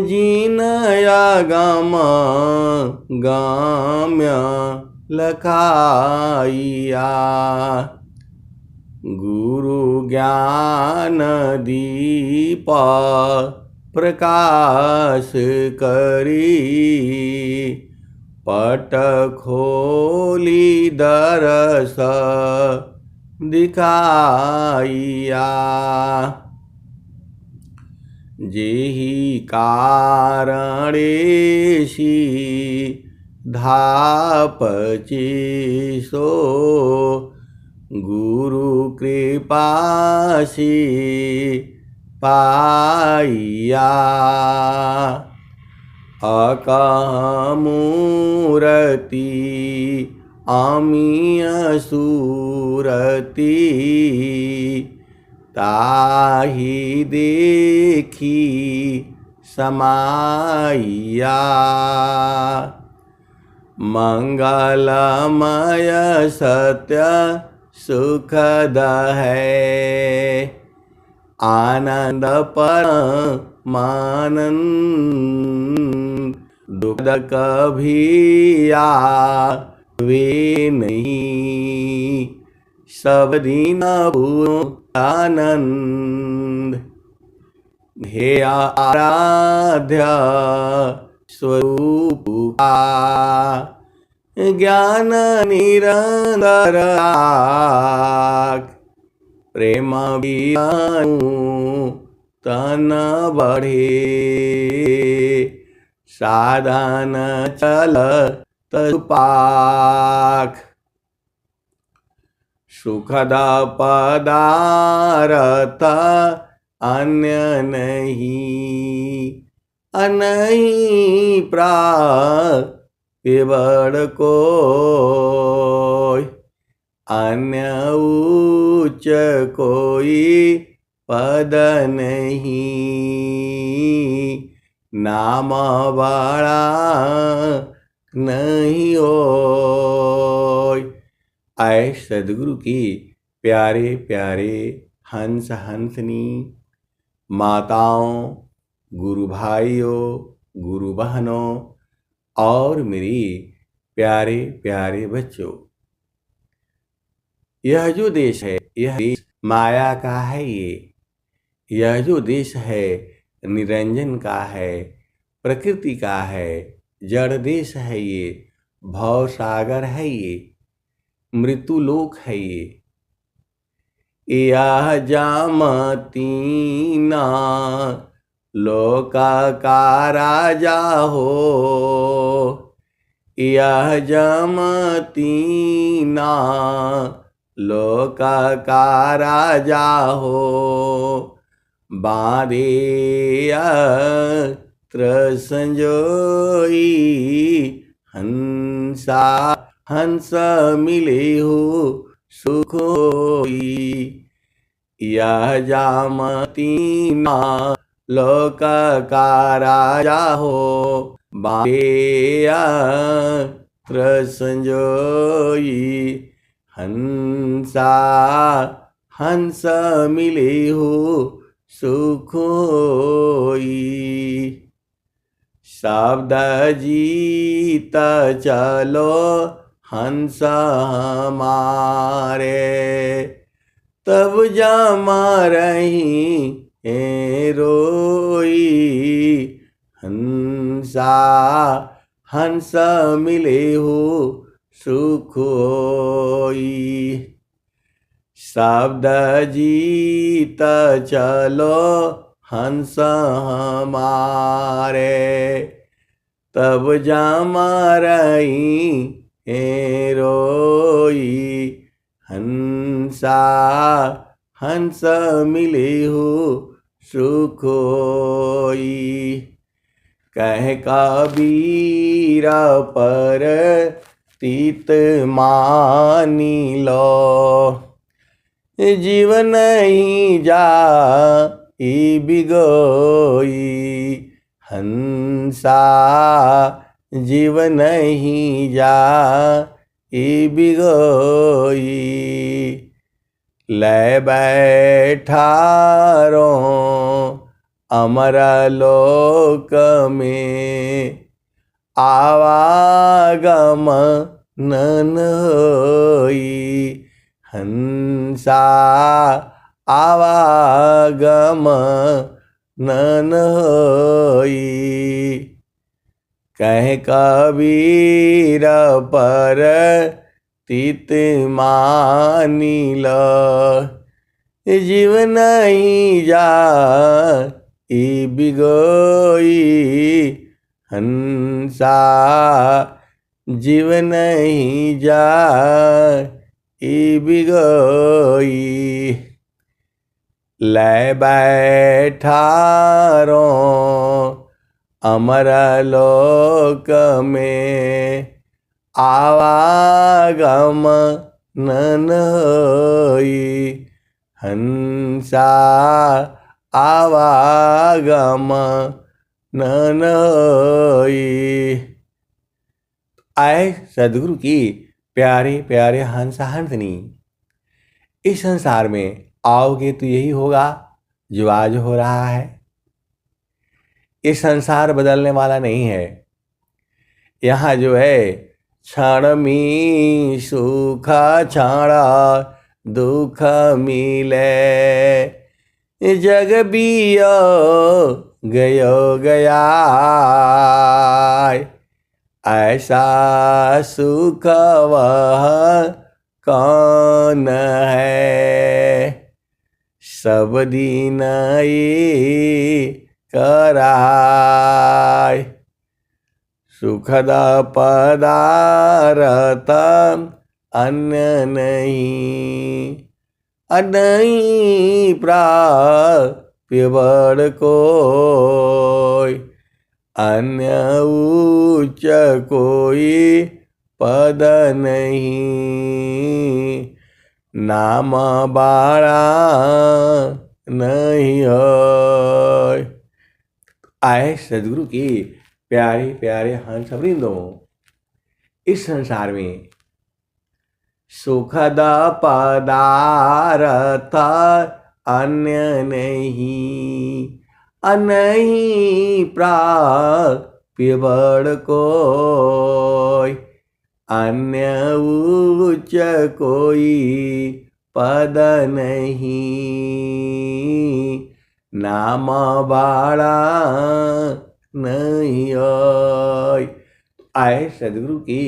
जीनया गाम गाम्य लखाइया। गुरु ज्ञान दीप प्रकाश करी। पट खोली दरस दिखाइया। जेहि कारणेशी धापची सो। गुरु कृपासी पाइया। अकमूरति अमीय सूरति। ताहि देखी समाइया। मंगलमय सत्य सुखद है। आनंद परमानंद दुख कभी आवे नहीं। सब दिन आनंद हे आराध्य स्वरूप का। ज्ञान निरंतर प्रेम बिनु तन बढ़े। साधन चल तत्पाक। सुखद पदारथ अन्य नहीं। अनहीं प्रापिबड़ कोई। अन्य उच्च कोई पद नहीं। नाम बड़ा नहीं होय। आए सदगुरु की प्यारे प्यारे हंस हंसनी माताओं, गुरु भाइयों, गुरु बहनों और मेरी प्यारे प्यारे बच्चों। यह जो देश है, यह देश माया का है। यह जो देश है निरंजन का है, प्रकृति का है, जड़ देश है। ये भव सागर है। ये मृत्यु लोक है। यह जामतीना लोक का राजा हो। यह जामतीना लोक का राजा हो। बांधे संजोई हंसा हंस मिले हो सुख होई। यह जामतीना लोक का राजा हो। बांधे संजोई हंसा हंस मिले हो सुख होई। शब्द जीत चलो हंस हमारे। तब जमा रही रोई। हंसा हंस मिले हो सुख होई। शब्द जीत चलो हंस हमारे। तब जमा रही रोई। हंसा हंस मिले हो सुख होई। कह कबीर पर तीत मानी लो। जीवन ही जा बिगोई। हंसा जीवन ही जा बिगोई। लै बैठारो अमर लोक में, आवागम नन होई हंसा, आवागम नन होई। कह कबीर पर तित मानिल, जीव नहीं जा बिगोई हंसा, जीव नहीं जा बिगोई। लै बैठारो अमर लोक में, आवागम नन होई हंसा, आवागम नन होई। आए सदगुरु की प्यारे प्यारे हंस हंसनी, इस संसार में आओगे तो यही होगा जो आज हो रहा है। ये संसार बदलने वाला नहीं है। यहाँ जो है क्षण में सुख क्षण दुख मिले, जग बियो गयो गया, ऐसा सुख वह कौन है, सब दिन ये कराय। सुखद पदारथ अन्य नहीं, नहीं प्राप्य बड़ कोई, अन्य उच्च कोई पद नहीं, नाम बाड़ा नहीं होय। आए सदगुरु की प्यारे प्यारे हंस वृंदों, इस संसार में सुखद पदारथ अन्य नहीं, नहीं प्राप्य बड़ कोई, अन्य उच्च कोई पद नहीं, नाम बाड़ा नहीं होय। आए सदगुरु की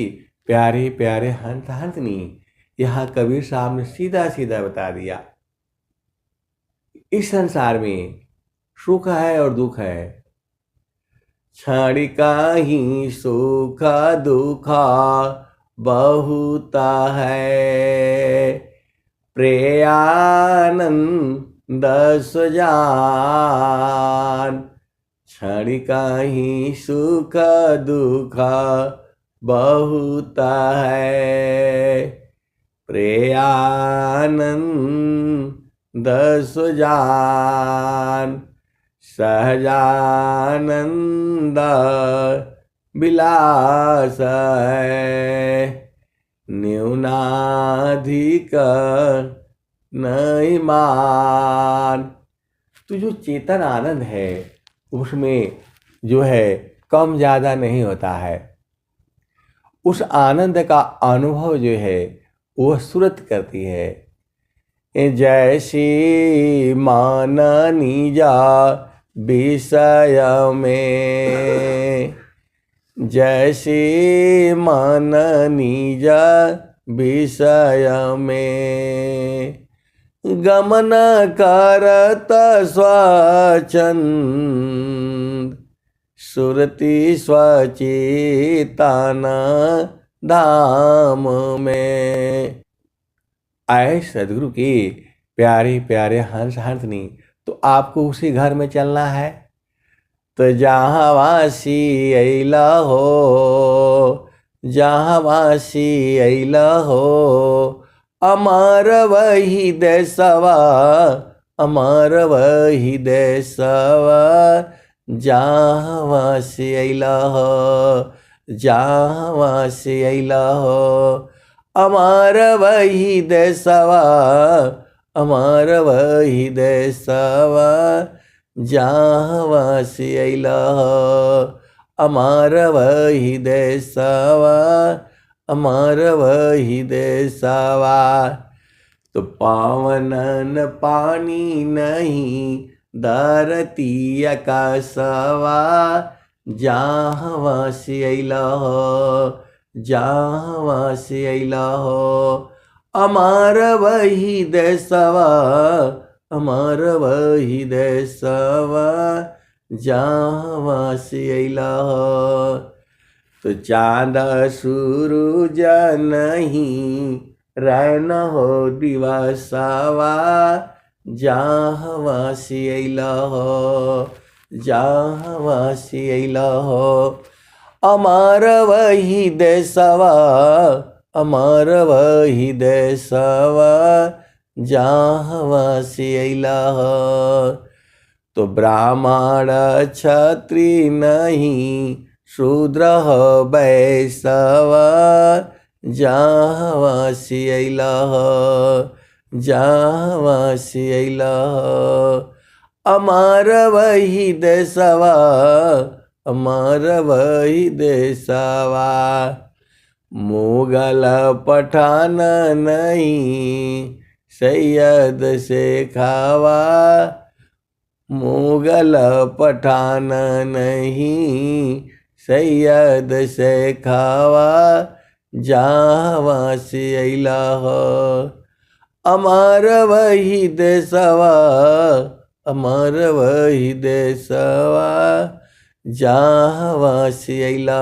प्यारे प्यारे हंस हंसनी, यहाँ कबीर साहब ने सीधा सीधा बता दिया, इस संसार में सुख है और दुख है। क्षणिका ही सुख दुख बहुत है, प्रेयानंद सुजान। क्षणिका ही सुख दुख बहुत है, प्रेयानंद सुजान। सहजानंद विलास है, न्यूनाधिक नहीं मान। तो जो चेतन आनंद है उसमें जो है कम ज़्यादा नहीं होता है। उस आनंद का अनुभव जो है वह सुरत करती है। जैसी मान निजा विषय में, जैसी मन निज विषय में, गमन करत स्वच्छंद, सुरति स्वचेतन धाम में। आए सदगुरु की प्यारे प्यारे हंस हंसनी, तो आपको उसी घर में चलना है। तो जहाँ वासी अइला हो, जहाँ वासी अइला हो, अमर वही देसवा, अमर वही देसवा। जहाँ वासी अइला हो, जहाँ वासी अइला हो, अमर वही देसवा, अमर वही देशवा जहाँ से अइला अमर वही देशवा अमर वही देशवा। तो पावनन पानी नहीं धरती आकाशवा जहाँ से अइला जहाँ से अइला अमर वही देशवा अमर वही देशवा जहाँ से अइला। तो चाँद सूरज नहीं रहना हो दिवसवा जहाँ से अइला जहाँ से अइला अमर वही देशवा अमर वही देशवा जहाँ से अइला। तो ब्राह्मण क्षत्रिय नहीं शूद्र वैश्यवा जहाँ से अइला जहाँ से अइला अमर वही देशवा अमर वही देशवा। मुगल पठान नहीं सैयद से खावा मुगल पठान नहीं सैयद से खावा जहाँ से अइला अमर वही देशवा अमर वही देशवा जहाँ से अइला।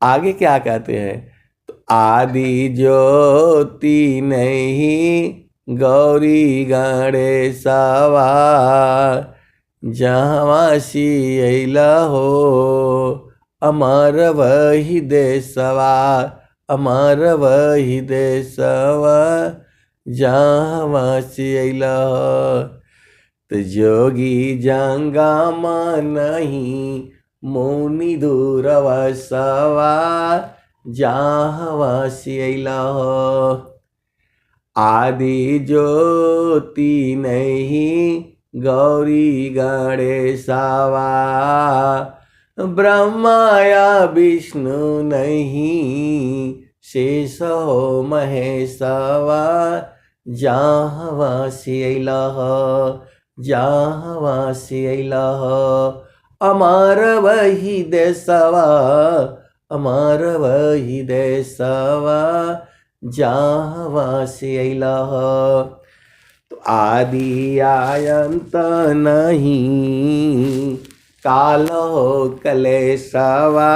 आगे क्या कहते हैं? तो आदि ज्योति नहीं गौरी गणेशवा जहाँ से अइला अमर वही देशवा अमर वही देशवा जहाँ से अइला। तो जोगी जंगमा नहीं मौनी दूरवसवा जहाँ से अइला आदि ज्योति नहीं गौरी गणेशवा ब्रह्मा या विष्णु नहीं शेष हो महेशवा जहाँ से अइला जहाँ से अइला अमर वही देशवा अमर वही देशवा जहाँ से अइला। तो आदि अनंत नहीं काल हो कलेशवा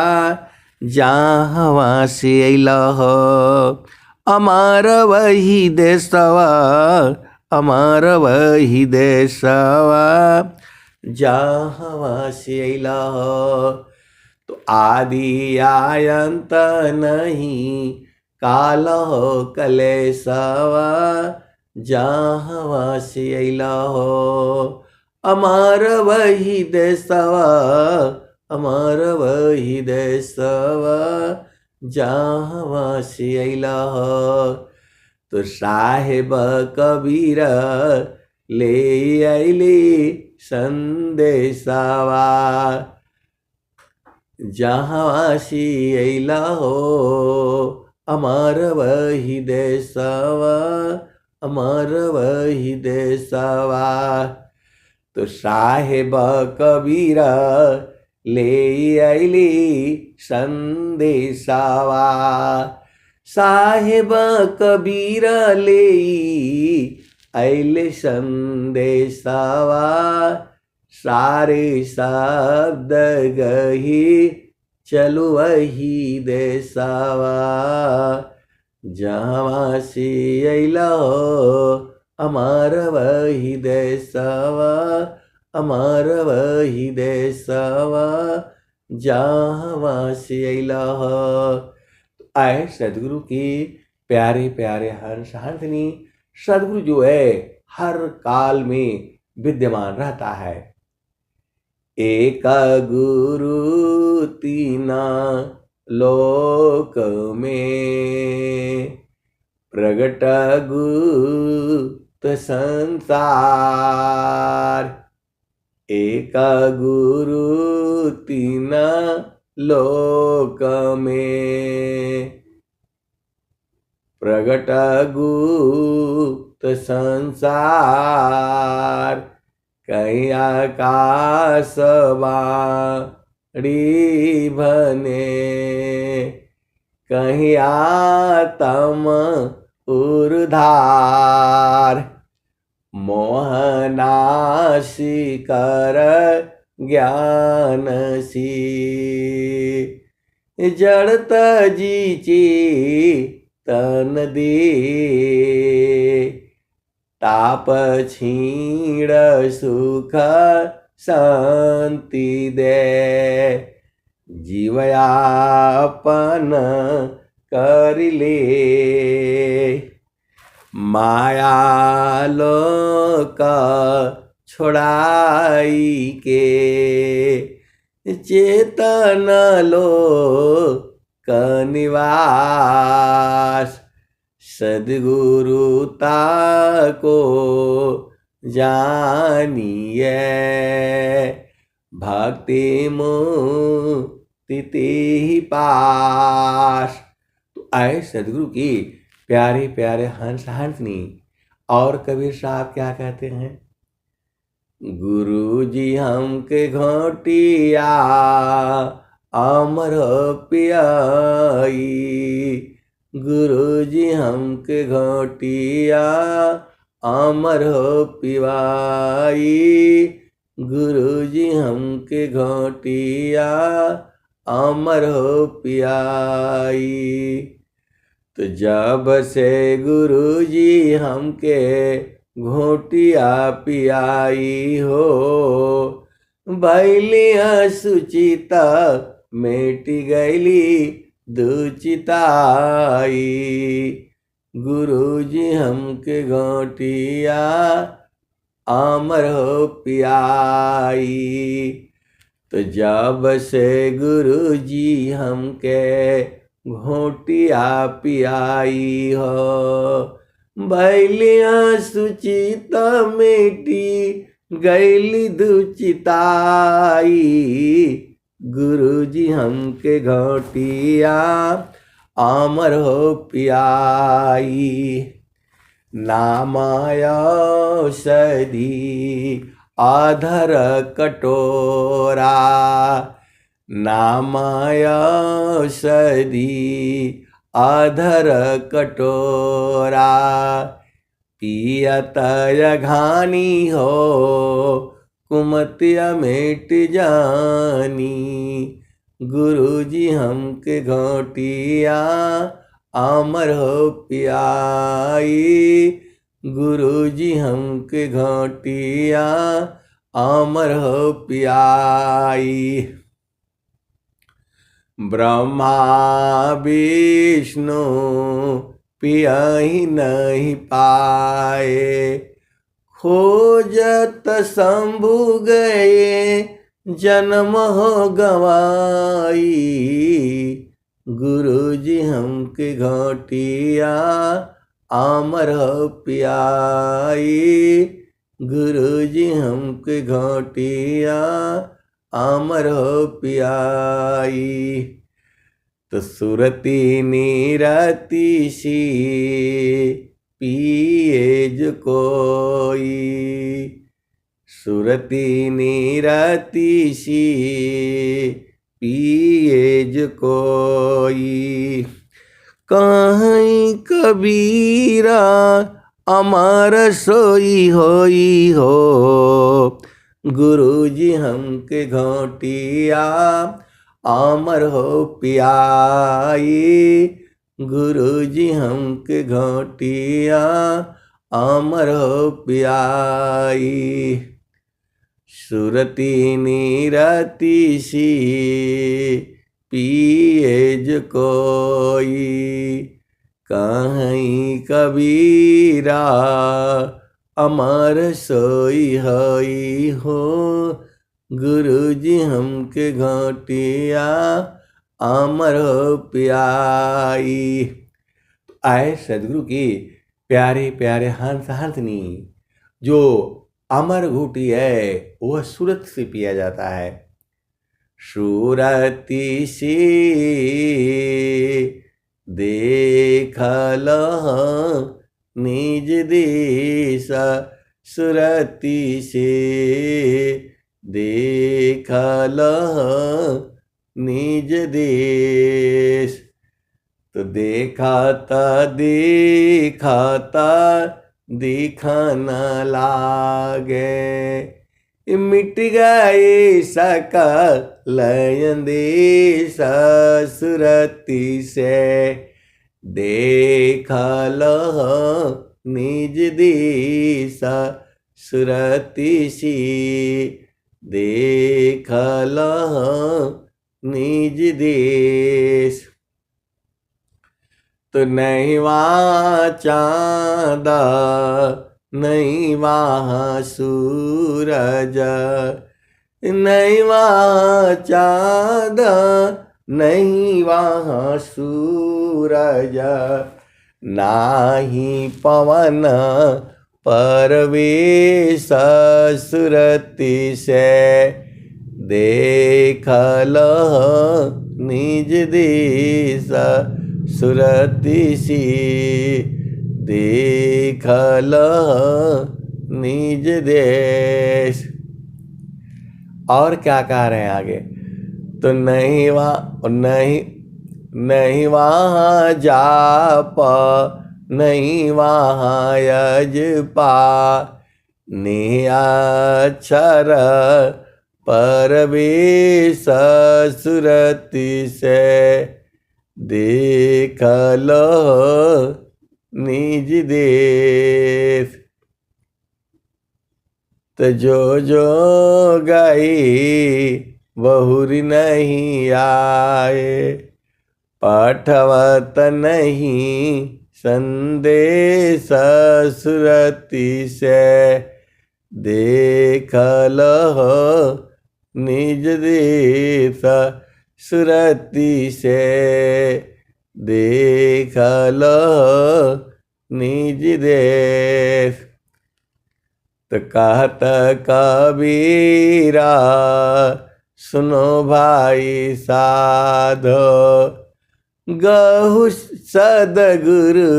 जहाँ से अइला अमर वही देशवा अमर वही देशवा जहाँ से अइला। तो आदि अनंत नहीं काल हो कलेशवा जहाँ से अइला अमर वही देशवा अमर वही देशवा जहाँ से अइला। तो साहेब कबीर ले अइली संदेशवा जहाँ से अइला अमर वही देशवा अमर वही देशवा। तो साहेब कबीर ले अइली संदेशवा साहेब कबीर ले अइले संदेशवा सारे शब्द गही चलो वही देशवा जहाँ से अइला अमर वही देशवा अमर वही देशवा जहाँ से अइला। आए सदगुरु की प्यारे प्यारे हंस हंसनी सदगुरु जो है हर काल में विद्यमान रहता है। एक गुरु तीना लोक में प्रगट गुप्त संसार, एक गुरु तीन लोक में। प्रगट गुप्त संसार, कहीं आकाश वाणी बने, कहीं आत्म उर्धार। मोहनाशी कर ज्ञान सी, जड़त जीची तन दे। ताप छीण सुख शांति दे, जीवयापन कर ले। माया लोक छोड़ाई के, चेतन लोक निवास। सद्गुरुता को जानिए, भक्ति मुक्ति ही पास। तो आए सदगुरु की प्यारे प्यारे हंस हंसनी। और कबीर साहब क्या कहते हैं? गुरु जी हमके घोटिया अमर पियाई, गुरु जी हमके घोटिया अमर पिवाई, गुरु जी हमके घोटिया अमर पियाई। तो जब से गुरु जी हमके घोटिया पियाई हो, भैलिया सुचिता मेटी गैली दुचिताई। गुरु जी हमके घोटिया अमर हो पियाई। तो जब से गुरु जी हमके घोटिया पियाई हो, भैलिया सुचिता मेटी गैली दुचिताई। गुरु जी हमके घोटिया अमर हो पियाई। नामाया सदी आधर कटोरा, नामाया सदी आधर कटोरा। पियत घानी हो कुमतिया मेट जानी। गुरु जी हमके घोटिया अमर हो पियाई। गुरु जी हमके घोटिया अमर हो पियाई। ब्रह्मा विष्णु पियाही नहीं पाए, खोजत शंभु गए जन्म हो गवाई। गुरु जी हमके घोटिया अमर हो पियाई। गुरु जी हमके घोटिया अमर हो पियाई। तो सुरती नीरती सी पिएज कोई, सुरती नीरती सी पिएज कोई। कहीं कबीरा अमर सोई होई हो। गुरु जी हमके घोटिया अमर हो पियाई। गुरु जी हमके घोटिया अमर हो पियाई। सुरती नीरती सी पिएज कोई, कहीं कबीरा अमर सोई हई हो। गुरु जी हमके घोटिया अमर हो पियाई। आए सदगुरु की प्यारे प्यारे हंस हंसनी। जो अमर घूटी है वह सूरत से पिया जाता है। सूरती से देखल निज देश, सुरती से देखल निज देश। तो देखाता देखाता दिखन लागे, मिट गए सकल अंदेश, सुरती से देखल निज देश, सुरती से देखल निज देश। तो नहीं वहाँ चाँद नहीं वहाँ सूरज, नहीं वहाँ चाँद नहीं वहाँ सूरज, नाही पवन परवेश, सुरती से देखल निज देश, सुरती से देखल निज देश। और क्या कह रहे हैं आगे? तो नहीं वहाँ जाप नहीं वहाँ यजपा, निअक्षर परवेश, सुरती से देखल निज देश। तो जो गई बहुरी नहीं आए, पाठवत नहीं संदेश, सुरती से देखल निज देश, सुरती से देखल निज देश। तो कहत कबीरा सुनो भाई साधो, गहु सदगुरु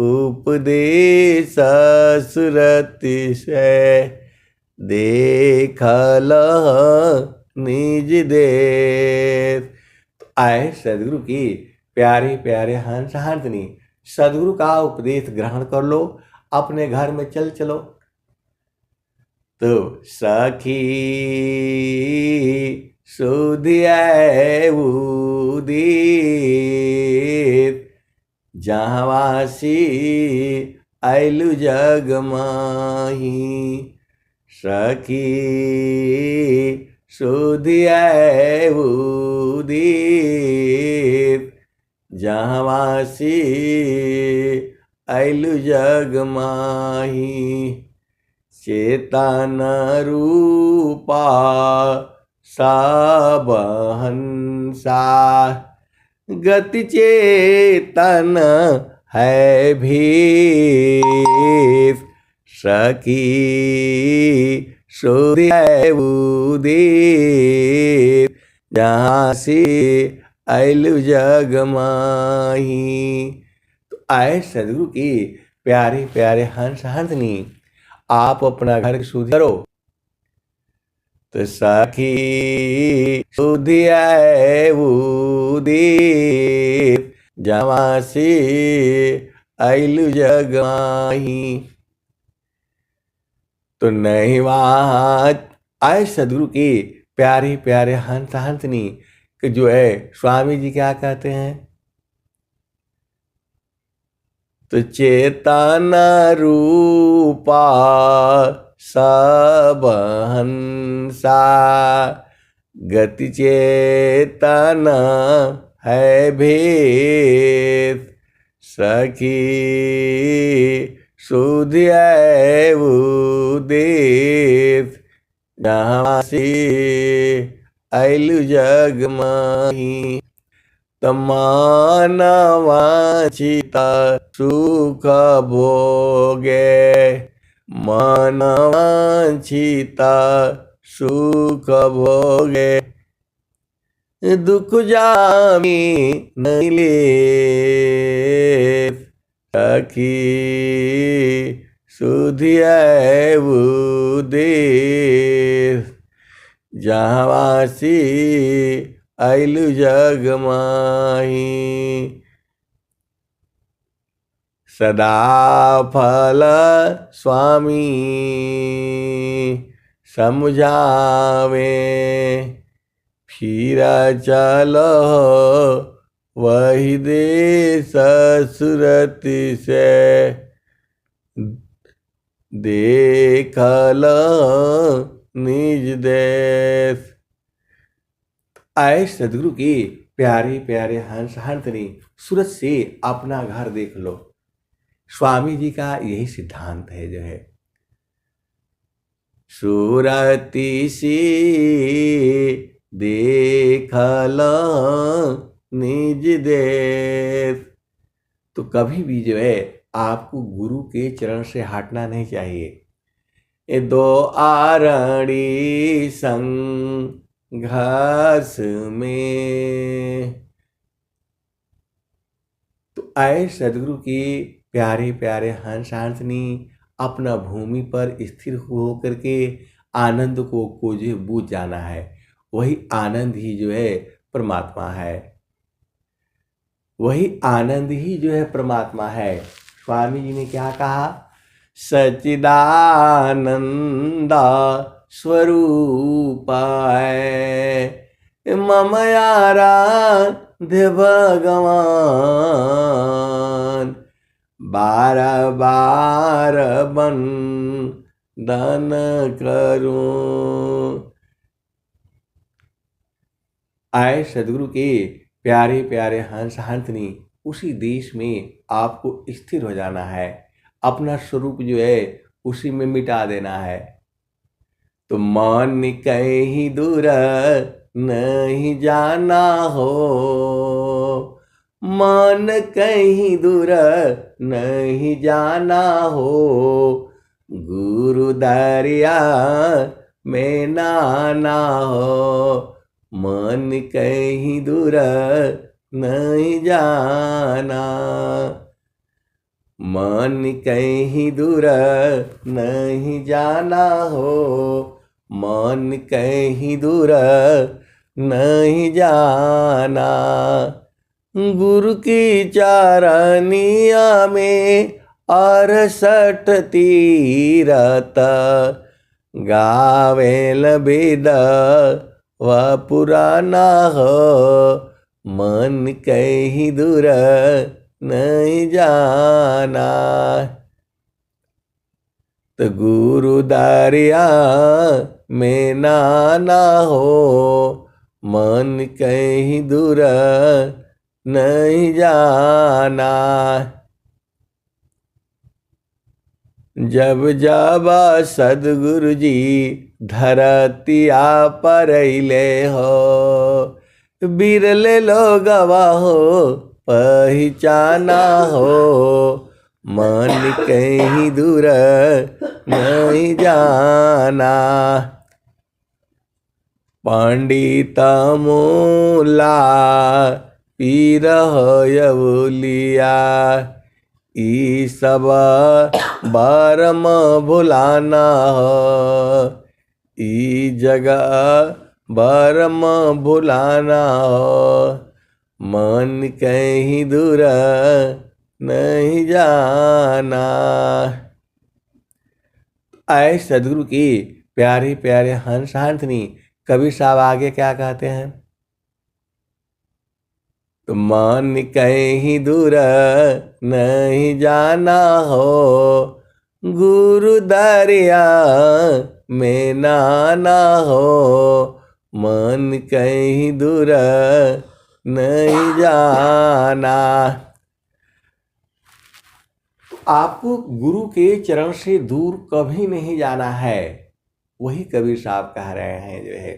उपदेश, सुरती से देखल निज देश। तो आए सदगुरु की प्यारे प्यारे हंस हंसनी। सदगुरु का उपदेश ग्रहण कर लो, अपने घर में चलो। तो सखी सुधिया उदीत, जहाँवासी आयलु जग माही, सखी सुधिया उदीत, जहाँवासी आयलु जग माही। चेतन रूपा सब हंसा, गति चेतन है भीत, सखी सूर्य उदित, जहाँ से आयलु जग माही। तो आए सदगुरु की प्यारे प्यारे हंस हंसनी। आप अपना घर शुद्ध करो। तो सखी सुधिया उदीत, जहाँ से आयलु जग माही। तो नहीं वहाँ आए सदगुरु की प्यारे प्यारे हंस हंसनी। कि जो है स्वामी जी क्या कहते हैं? तो चेतन रूपा सब हंसा, गति चेतन है भेद, सखी सुधिया उदित, जहाँ से आयलु जग माही। मन वांछित सुख भोगे, मन वांछित सुख भोगे, दुख जामी नहीं ले सखी, सुधियै उदेश, जहाँवासी आइलु जग माही, सदा फल स्वामी समझावे, फिर चलो वही देश सुरति से, देखल निज देश। आए सदगुरु की प्यारे प्यारे हंस हंसनी, सूरत से अपना घर देख लो। स्वामी जी का यही सिद्धांत है जो है, सूरती सी देखल निज देश। तो कभी भी जो है आपको गुरु के चरण से हटना नहीं चाहिए। ये दो आरणी संघर्ष में। तो आए सदगुरु की प्यारे प्यारे हंस हंसनी, अपना भूमि पर स्थिर हो करके आनंद को खोजे बूझ जाना है। वही आनंद ही जो है परमात्मा है, वही आनंद ही जो है परमात्मा है। स्वामी जी ने क्या कहा, सच्चिदानंद स्वरूप है मम आराध्य भगवान, बार बार बंदन करूं। आए सदगुरु के प्यारे प्यारे हंस हंसनी, उसी देश में आपको स्थिर हो जाना है। अपना स्वरूप जो है उसी में मिटा देना है। तो मन कहीं दूर नहीं जाना हो, मन कहीं दूर नहीं जाना हो, गुरु दरिया में नाना हो, मन कहीं दूर नहीं जाना, मन कहीं दूर नहीं जाना हो, मन कहीं दूर नहीं जाना, गुरु की चरनिया में 68 तीरथ गावेल वेद व पुराना हो, मन कहीं दूर नहीं जाना। तो गुरु दरिया में नाना हो, मन कहीं दूर नहीं जाना। जब जब सदगुरु जी धरतिया पर अइले हो, बिरले लोगवा हो पहचाना हो, मन कहीं दूर नहीं जाना। पंडित मूला पीर होयवलिया, ई सब बारम भुलाना हो, ई जगह बारम भुलाना हो, मन कहीं दूर नहीं जाना। आए सदगुरु की प्यारे प्यारे हंस हंसनी, कबीर साहब आगे क्या कहते हैं, तो मन कहीं दूर नहीं जाना हो, गुरु दरिया में नाना हो, मन कहीं दूर नहीं जाना। आपको गुरु के चरण से दूर कभी नहीं जाना है, वही कबीर साहब कह रहे हैं जो है।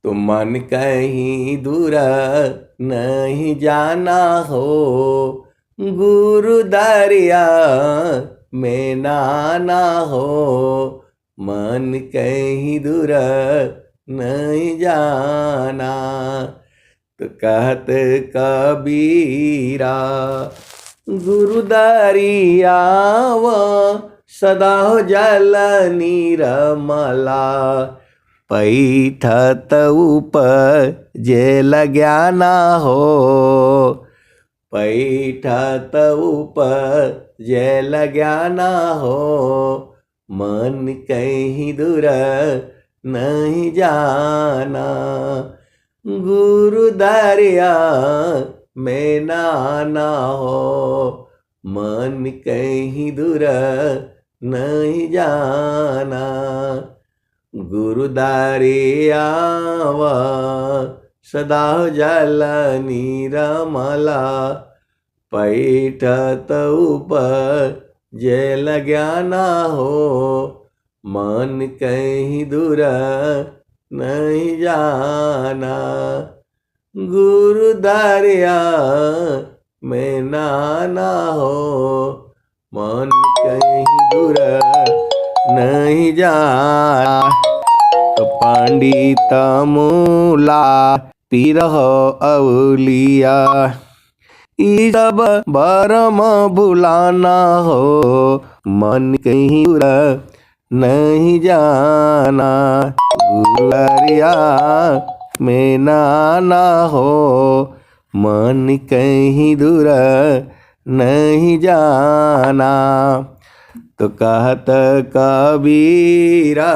तो मन कहीं दूर नहीं जाना हो, गुरु दरिया में नाना हो, मन कहीं दूर नहीं जाना। तो कहत कबीरा गुरु दरिया व सदा हो जल निर्मला, पैठत उपजेल ज्ञाना हो, पैठत उपजेल ज्ञाना हो, मन कहीं दूर नहीं जाना, गुरु दरिया में नाना हो, मन कहीं दूर नहीं जाना, गुरु दरिया व सदा जल निर्मला, पैठत उपजेल ज्ञाना हो, मन कहीं दूर नहीं जाना, गुरु दरिया में नाना हो, मन कहीं दूर नहीं जाना। तो पंडित मूला पीर हो अवलिया, ई सब भरम भुलाना हो, मन कहीं दूर नहीं जाना, गुरु दरिया में नाना हो, मन कहीं दूर नहीं जाना। तो कहत कबीरा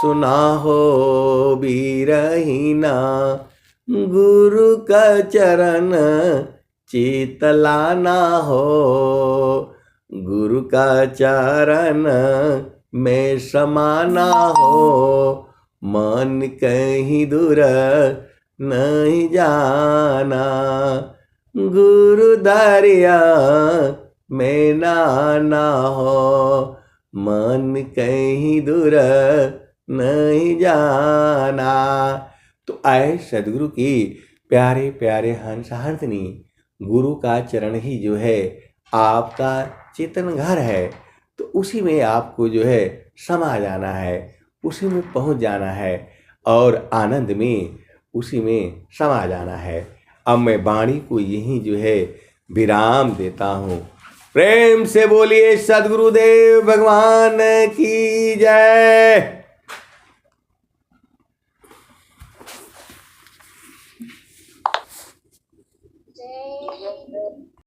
सुना हो बीरहीना, गुरु का चरण चित लाना हो, गुरु का चरण में समाना हो, मन कहीं दूर नहीं जाना, गुरु दरिया में नाना हो, मन कहीं दूर नहीं जाना। तो आए सदगुरु की प्यारे प्यारे हंसहंसनी, गुरु का चरण ही जो है आपका चेतन घर है। तो उसी में आपको जो है समा जाना है, उसी में पहुंच जाना है और आनंद में उसी में समा जाना है। अब मैं वाणी को यहीं जो है विराम देता हूँ। प्रेम से बोलिए सद्गुरुदेव भगवान की जय।